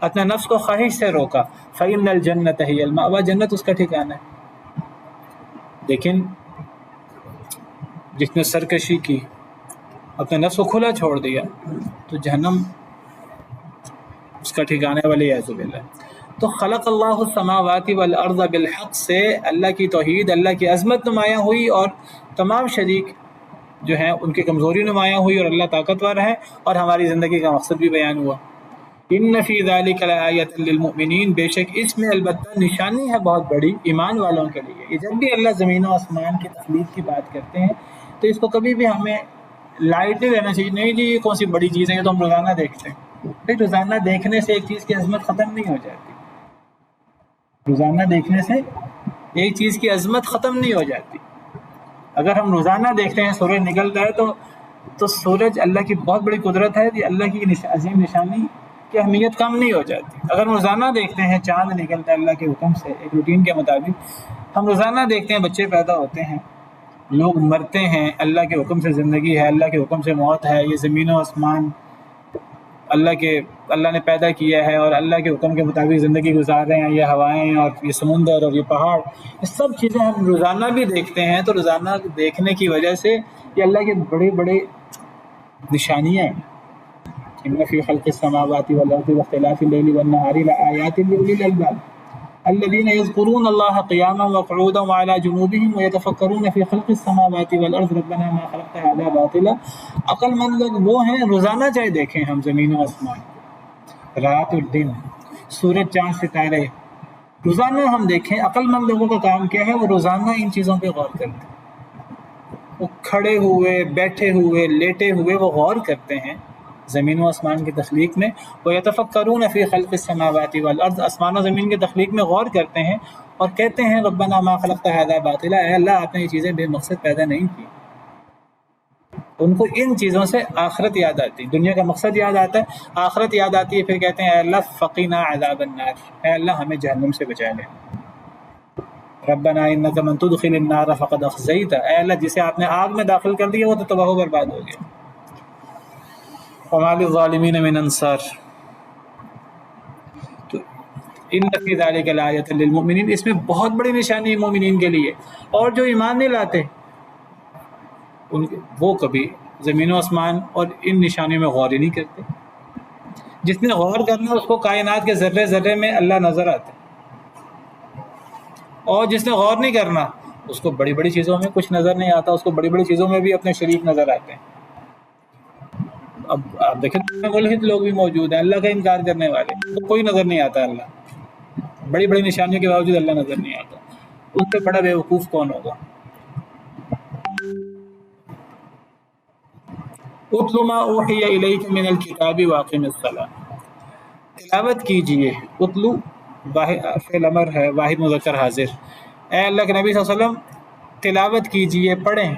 اپنے نفس کو خواہش سے روکا. فَإِنَّ الْجَنَّةَ هِيَ الْمَأْوَىٰ، جنت اس کا ٹھکانہ ہے. لیکن جس نے سرکشی کی، اپنے نفس کو کھلا چھوڑ دیا، تو جہنم اس کا ٹھکانہ ہے، والعیاذ باللہ. تو خلق اللہ السماوات والارض بالحق سے اللہ کی توحید، اللہ کی عظمت نمایاں ہوئی، اور تمام شریک جو ہیں ان کی کمزوری نمایاں ہوئی، اور اللہ طاقتور ہے، اور ہماری زندگی کا مقصد بھی بیان ہوا. ان فی ذلک لآیۃ للمؤمنین، بے شک اس میں البتہ نشانی ہے بہت بڑی ایمان والوں کے لیے. یہ جب بھی اللہ زمین و آسمان کی تخلیق کی بات کرتے ہیں تو اس کو کبھی بھی ہمیں لائٹ نہیں لینا چاہیے. نہیں جی یہ کون سی بڑی چیز ہے، یہ تو ہم روزانہ دیکھتے ہیں. پھر روزانہ دیکھنے سے ایک چیز کی عظمت ختم نہیں ہو جاتی. روزانہ دیکھنے سے ایک چیز کی عظمت ختم نہیں ہو جاتی. اگر ہم روزانہ دیکھتے ہیں سورج نکلتا ہے تو سورج اللہ کی بہت بڑی قدرت ہے، یہ اللہ کی عظیم نشانی کی اہمیت کم نہیں ہو جاتی. اگر روزانہ دیکھتے ہیں چاند نکلتا ہے اللہ کے حکم سے، ایک روٹین کے مطابق، ہم روزانہ دیکھتے ہیں بچے پیدا ہوتے ہیں، لوگ مرتے ہیں، اللہ کے حکم سے زندگی ہے، اللہ کے حکم سے موت ہے. یہ زمین و آسمان اللہ نے پیدا کیا ہے اور اللہ کے حکم کے مطابق زندگی گزار رہے ہیں. یہ ہوائیں اور یہ سمندر اور یہ پہاڑ، یہ سب چیزیں ہم روزانہ بھی دیکھتے ہیں. تو روزانہ دیکھنے کی وجہ سے یہ اللہ کے بڑے بڑے نشانیاں ہیں. ان فی خلق السماوات والارض واختلاف اللیل والنہار لآیات لأولی الالباب الذین یذکرون اللہ قیاما وقعودا وعلی جنوبہم ویتفکرون فی خلق السماوات والارض ربنا ما خلقت هذا باطلا. عقل مند لوگ وہ ہیں روزانہ چاہے دیکھیں ہم زمین و آسمان، رات اور دن، سورج چاند ستارے، روزانہ ہم دیکھیں. عقل مند لوگوں کا کام کیا ہے؟ وہ روزانہ ان چیزوں پہ غور کرتے ہیں. وہ کھڑے ہوئے، بیٹھے ہوئے، لیٹے ہوئے وہ غور کرتے ہیں زمین و آسمان کی تخلیق میں. وَيَتَفَكَّرُونَ فِي خَلْقِ السَّمَاوَاتِ وَالْأَرْضِ، آسمان و زمین کی تخلیق میں غور کرتے ہیں اور کہتے ہیں ربنا ما خلقت هذا باطلا، اے اللہ آپ نے یہ چیزیں بے مقصد پیدا نہیں کی. ان کو ان چیزوں سے آخرت یاد آتی، دنیا کا مقصد یاد آتا ہے، آخرت یاد آتی ہے. پھر کہتے ہیں اے اللہ فقنا عذاب النار، اے اللہ ہمیں جہنم سے بچا لے. ربنا انک من تدخل النار فقد اخزیتہ، اے اللہ جسے آپ نے آگ میں داخل کر دیا وہ تو تباہ و برباد ہو گیا. وما للظالمین من انصار. تو ان فی ذلک لآیۃ للمؤمنین، اس میں بہت بڑی نشانی ہے مومنین کے لیے. اور جو ایمان نہیں لاتے وہ کبھی زمین و آسمان اور ان نشانیوں میں غور ہی نہیں کرتے. جس نے غور کرنا اس کو کائنات کے ذرے ذرے میں اللہ نظر آتا ہے، اور جس نے غور نہیں کرنا اس کو بڑی بڑی چیزوں میں کچھ نظر نہیں آتا، اس کو بڑی بڑی چیزوں میں بھی اپنے شریک نظر آتے ہیں. اب آپ دیکھیں ملحد لوگ بھی موجود ہیں، اللہ کا انکار کرنے والے، تو کوئی نظر نہیں آتا اللہ، بڑی بڑی نشانیوں کے باوجود اللہ نظر نہیں آتا. اس سے بڑا بیوقوف کون ہوگا؟ اتل ما اوحی الیک من الکتاب واقم الصلاۃ، تلاوت کیجئے. اتلو فعل امر ہے، واحد مذکر حاضر. اے اللہ کے نبی صلی اللہ علیہ وسلم تلاوت کیجئے، پڑھیں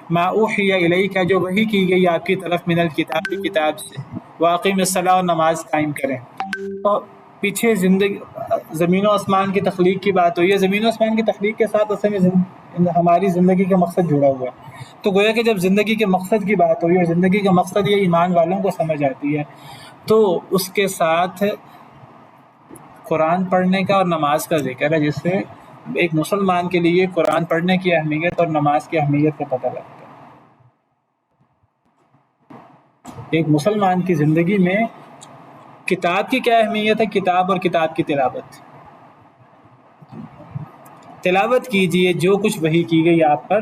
ما اوحی الیک، جو وحی کی گئی آپ کی طرف، من الکتاب، کتاب سے، واقیم الصلاۃ، اور نماز قائم کریں۔ اور پیچھے زمین و آسمان کی تخلیق کی بات ہوئی ہے، زمین و آسمان کی تخلیق کے ساتھ اصل میں ہماری زندگی کا مقصد جڑا ہوا ہے۔ تو گویا کہ جب زندگی کے مقصد کی بات ہوئی اور زندگی کا مقصد یہ ایمان والوں کو سمجھ آتی ہے، تو اس کے ساتھ قرآن پڑھنے کا اور نماز کا ذکر ہے، جس سے ایک مسلمان کے لیے قرآن پڑھنے کی اہمیت اور نماز کی اہمیت کا پتہ لگتا ہے۔ ایک مسلمان کی زندگی میں کتاب کی کیا اہمیت ہے، کتاب اور کتاب کی تلاوت۔ تلاوت کیجئے جو کچھ وحی کی گئی آپ پر،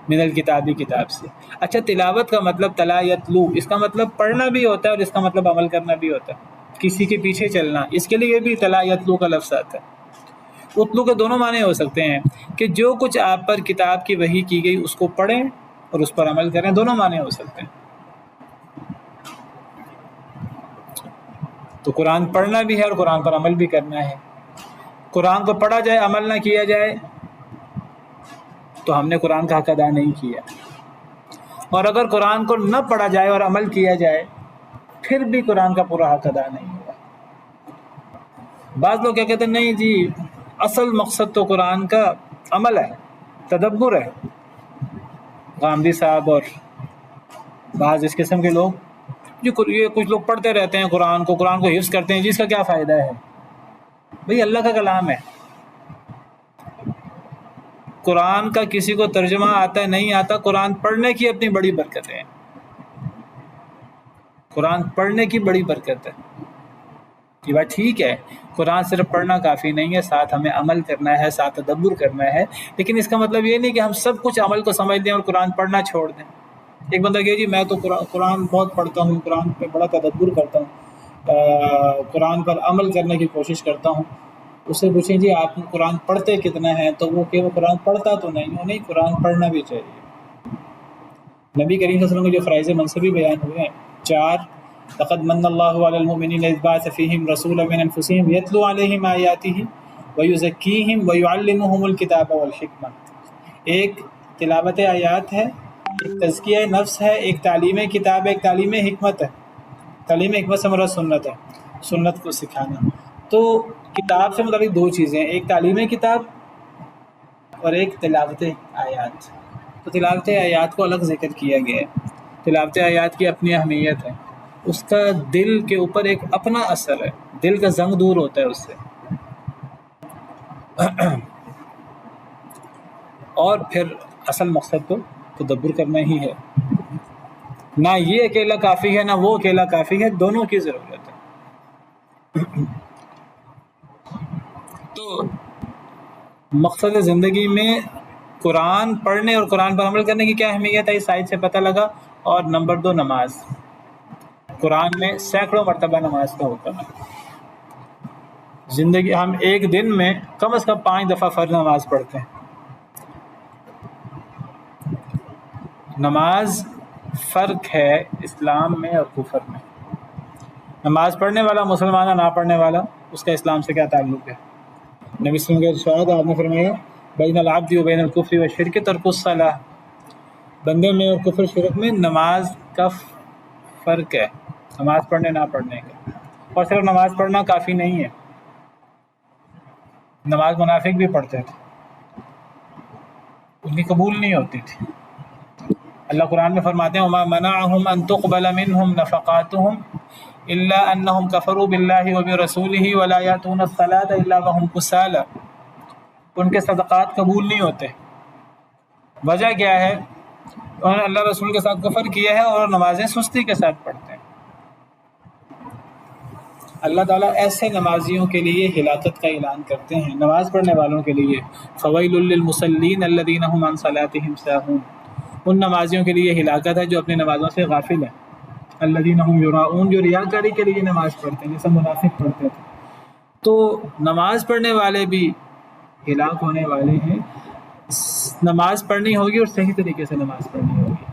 من الکتابی، کتاب سے۔ اچھا، تلاوت کا مطلب تلا یتلو، اس کا مطلب پڑھنا بھی ہوتا ہے اور اس کا مطلب عمل کرنا بھی ہوتا ہے، کسی کے پیچھے چلنا۔ اس کے لیے بھی تلا یتلو کا لفظ آتا ہے۔ اتلو کے دونوں معنی ہو سکتے ہیں کہ جو کچھ آپ پر کتاب کی وحی کی گئی اس کو پڑھیں اور اس پر عمل کریں، دونوں معنی ہو سکتے ہیں۔ تو قرآن پڑھنا بھی ہے اور قرآن پر عمل بھی کرنا ہے۔ قرآن کو پڑھا جائے، عمل نہ کیا جائے تو ہم نے قرآن کا حق ادا نہیں کیا، اور اگر قرآن کو نہ پڑھا جائے اور عمل کیا جائے پھر بھی قرآن کا پورا حق ادا نہیں ہوا۔ بعض لوگ کیا کہتے ہیں، نہیں جی اصل مقصد تو قرآن کا عمل ہے، تدبر ہے۔ غامدی صاحب اور بعض اس قسم کے لوگ، یہ کچھ لوگ پڑھتے رہتے ہیں قرآن کو حفظ کرتے ہیں، جس کا کیا فائدہ ہے؟ بھئی اللہ کا کلام ہے، قرآن کا کسی کو ترجمہ آتا ہے نہیں آتا، قرآن پڑھنے کی اپنی بڑی برکتیں ہیں، قرآن پڑھنے کی بڑی برکت ہے۔ یہ بات ٹھیک ہے، قرآن صرف پڑھنا کافی نہیں ہے، ساتھ ہمیں عمل کرنا ہے، ساتھ تدبر کرنا ہے، لیکن اس کا مطلب یہ نہیں کہ ہم سب کچھ عمل کو سمجھ دیں اور قرآن پڑھنا چھوڑ دیں۔ ایک بندہ کہ جی میں تو قرآن بہت پڑھتا ہوں، قرآن پہ بڑا تدبر کرتا ہوں، قرآن پر عمل کرنے کی کوشش کرتا ہوں، اس سے پوچھیں جی آپ قرآن پڑھتے کتنا ہیں، تو وہ کہ وہ قرآن پڑھتا تو نہیں، قرآن پڑھنا بھی چاہیے۔ نبی کریم صلی اللہ علیہ وسلم کے جو فرائض منصبی بیان ہوئے ہیں 4، لقد من اللہ علی المؤمنین اذ بعث فیہم رسولا من انفسہم یتلو علیہم آیاتہ ویزکیہم ویعلمہم الکتاب والحکمہ۔ ایک تلاوت آیات ہے، ایک تزکیہ نفس ہے، ایک تعلیم کتاب ہے، ایک تعلیم حکمت ہے۔ تعلیم حکمت سے مراد سنت ہے، سنت کو سکھانا۔ تو کتاب سے متعلق 2 چیزیں، ایک تعلیم کتاب اور ایک تلاوت آیات۔ تو تلاوت آیات کو الگ ذکر کیا گیا ہے۔ تلاوت آیات کی اپنی اہمیت ہے، اس کا دل کے اوپر ایک اپنا اثر ہے، دل کا زنگ دور ہوتا ہے اس سے۔ اور پھر اصل مقصد تو تدبر کرنا ہی ہے، نہ یہ اکیلا کافی ہے نہ وہ اکیلا کافی ہے، دونوں کی ضرورت ہے۔ تو مقصد زندگی میں قرآن پڑھنے اور قرآن پر عمل کرنے کی کیا اہمیت ہے، اس آیت سے پتہ لگا۔ اور نمبر 2، نماز۔ قرآن میں سینکڑوں مرتبہ نماز کا حکم ہے۔ زندگی ہم ایک دن میں کم از کم 5 دفعہ فرض نماز پڑھتے ہیں۔ نماز فرق ہے اسلام میں اور کفر میں۔ نماز پڑھنے والا مسلمان ہے، نہ پڑھنے والا، اس کا اسلام سے کیا تعلق ہے؟ نبی صلی اللہ علیہ وسلم کے ارشاد، آپ نے فرمایا بین العبد و بین الکفر والشرک ترک الصلاۃ، بندے میں اور کفر شرک میں نماز کا فرق ہے، نماز پڑھنے نہ پڑھنے کا۔ اور صرف نماز پڑھنا کافی نہیں ہے، نماز منافق بھی پڑھتے تھے، ان کی قبول نہیں ہوتی تھی۔ اللہ قرآن میں فرماتے ہیں وَمَا مَنَعَهُمْ أَن تُقْبَلَ مِنْهُمْ نَفَقَاتُهُمْ إِلَّا أَنَّهُمْ كَفَرُوا بِاللَّهِ وَبِرَسُولِهِ وَلَا يَأْتُونَ الصَّلَاةَ إِلَّا وَهُمْ كُسَالَىٰ، ان کے صدقات قبول نہیں ہوتے۔ وجہ کیا ہے؟ انہوں نے اللہ رسول کے ساتھ کفر کیا ہے اور نمازیں سستی کے ساتھ پڑھتے ہیں۔ اللہ تعالیٰ ایسے نمازیوں کے لیے ہلاکت کا اعلان کرتے ہیں، نماز پڑھنے والوں کے لیے فَوَيْلٌ لِّلْمُصَلِّينَ الَّذِينَ هُمْ عَنْ صَلَاتِهِمْ سَاهُونَ، ان نمازیوں کے لیے ہلاکت ہے جو اپنی نمازوں سے غافل ہیں۔ الَّذِينَ هُمْ يُرَاءُونَ، جو ریاکاری کے لیے نماز پڑھتے ہیں، جیسے منافق پڑھتے تھے۔ تو نماز پڑھنے والے بھی ہلاک ہونے والے ہیں۔ نماز پڑھنی ہوگی اور صحیح طریقے سے نماز پڑھنی ہوگی۔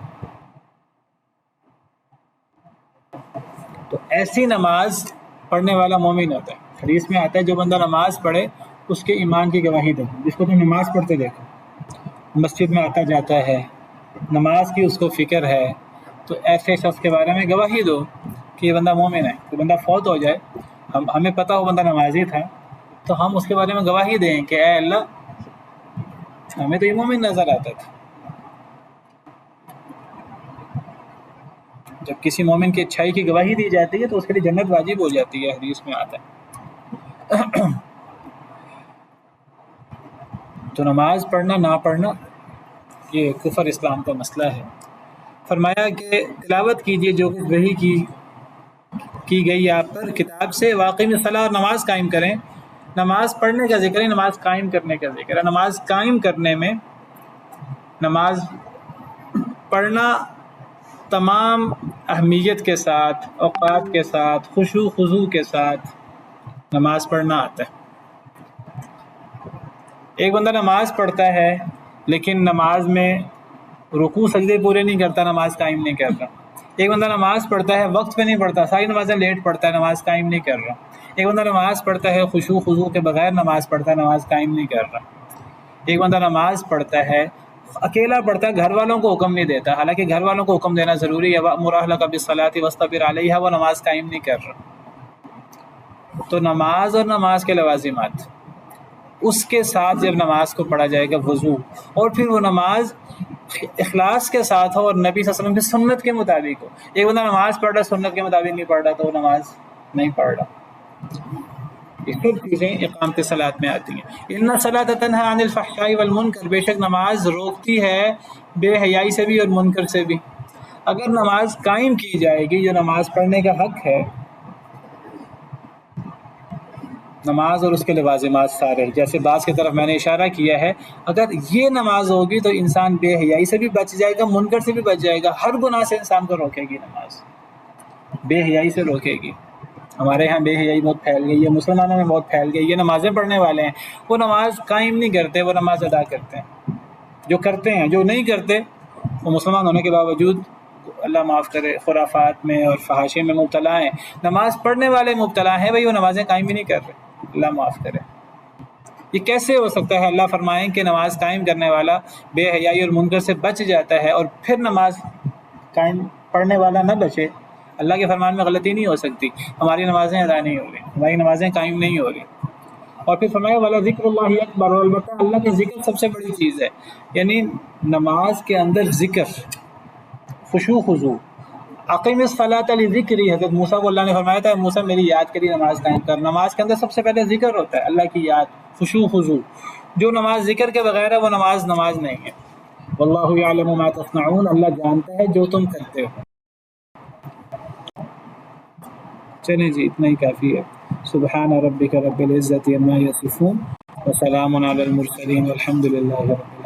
تو ایسی نماز پڑھنے والا مومن ہوتا ہے۔ حدیث میں آتا ہے جو بندہ نماز پڑھے اس کے ایمان کی گواہی دے، جس کو تم نماز پڑھتے دیکھو مسجد میں آتا جاتا ہے، نماز کی اس کو فکر ہے، تو ایسے شخص کے بارے میں گواہی دو کہ یہ بندہ مومن ہے۔ کوئی بندہ فوت ہو جائے، ہمیں پتہ ہو بندہ نمازی تھا، تو ہم اس کے بارے میں گواہی دیں کہ اے اللہ ہمیں تو یہ مومن نظر آتا تھا۔ جب کسی مومن کی اچھائی کی گواہی دی جاتی ہے تو اس کے لیے جنت واجب ہو جاتی ہے، حدیث میں آتا ہے۔ تو نماز پڑھنا نہ پڑھنا یہ کفر اسلام کا مسئلہ ہے۔ فرمایا کہ تلاوت کیجیے جو کچھ وحی کی گئی آپ پر کتاب سے، واقعی میں صلاح اور نماز قائم کریں۔ نماز پڑھنے کا ذکر ہے، نماز قائم کرنے کا ذکر ہے۔ نماز قائم کرنے میں نماز پڑھنا تمام اہمیت کے ساتھ، اوقات کے ساتھ، خشوع خضوع کے ساتھ نماز پڑھنا آتا ہے۔ ایک بندہ نماز پڑھتا ہے لیکن نماز میں رکوع سجدے پورے نہیں کرتا، نماز قائم نہیں کر رہا۔ ایک بندہ نماز پڑھتا ہے وقت پہ نہیں پڑھتا، ساری نمازیں لیٹ پڑھتا ہے، نماز قائم نہیں کر رہا۔ ایک بندہ نماز پڑھتا ہے خشوع خضوع کے بغیر نماز پڑھتا ہے، نماز قائم نہیں کر رہا۔ ایک بندہ نماز پڑھتا ہے اکیلا پڑھتا ہے، گھر والوں کو حکم نہیں دیتا، حالانکہ گھر والوں کو حکم دینا ضروری ہے، وَأْمُرْ أَهْلَكَ بِالصَّلَاةِ وَاصْطَبِرْ عَلَيْهَا، وہ نماز قائم نہیں کر رہا۔ تو نماز اور نماز کے لوازمات، اس کے ساتھ جب نماز کو پڑھا جائے گا وضو، اور پھر وہ نماز اخلاص کے ساتھ ہو اور نبی صلی اللہ علیہ وسلم کی سنت کے مطابق ہو۔ ایک بندہ نماز پڑھ رہا ہے سنت کے مطابق نہیں پڑھ رہا تو وہ نماز نہیں پڑھ رہا۔ یہ سب چیزیں اقامت صلاۃ میں آتی ہیں۔ ان الصلاۃ تنہی عن الفحشاء والمنکر، بے شک نماز روکتی ہے بے حیائی سے بھی اور منکر سے بھی۔ اگر نماز قائم کی جائے گی، جو نماز پڑھنے کا حق ہے، نماز اور اس کے لوازمات سارے، جیسے بعض کی طرف میں نے اشارہ کیا ہے، اگر یہ نماز ہوگی تو انسان بے حیائی سے بھی بچ جائے گا، منکر سے بھی بچ جائے گا، ہر گناہ سے انسان کو روکے گی نماز، بے حیائی سے روکے گی۔ ہمارے ہاں بے حیائی بہت پھیل گئی ہے، مسلمانوں میں بہت پھیل گئی ہے۔ نمازیں پڑھنے والے ہیں وہ نماز قائم نہیں کرتے، وہ نماز ادا کرتے ہیں، جو کرتے ہیں، جو نہیں کرتے وہ مسلمان ہونے کے باوجود اللہ معاف کرے خرافات میں اور فحاشی میں مبتلا ہیں۔ نماز پڑھنے والے مبتلا ہیں بھائی، وہ نمازیں قائم بھی نہیں کر رہے، اللہ معاف کرے۔ یہ کیسے ہو سکتا ہے؟ اللہ فرمائیں کہ نماز قائم کرنے والا بے حیائی اور منکر سے بچ جاتا ہے، اور پھر نماز قائم پڑھنے والا نہ بچے۔ اللہ کے فرمان میں غلطی نہیں ہو سکتی، ہماری نمازیں ادا نہیں ہو رہی، ہماری نمازیں قائم نہیں ہو رہی۔ اور پھر فرمایا والا ذکر اللہ اکبر، اور البتہ اللہ کا ذکر سب سے بڑی چیز ہے، یعنی نماز کے اندر ذکر، خشوع خضوع۔ اقیم الصلاۃ لذکری، حضرت موسیٰ کو اللہ نے فرمایا تھا موسیٰ میری یاد کری نماز قائم کر۔ نماز کے اندر سب سے پہلے ذکر ہوتا ہے، اللہ کی یاد، خشوع خضوع۔ جو نماز ذکر کے بغیر ہے وہ نماز نہیں ہے۔ واللہ یعلم ما تصنعون، اللہ جانتا ہے جو تم کرتے ہو۔ چلیں جی اتنا ہی کافی ہے۔ سبحان ربک رب العزت عما یصفون وسلام علی المرسلین والحمد للہ رب العالمین۔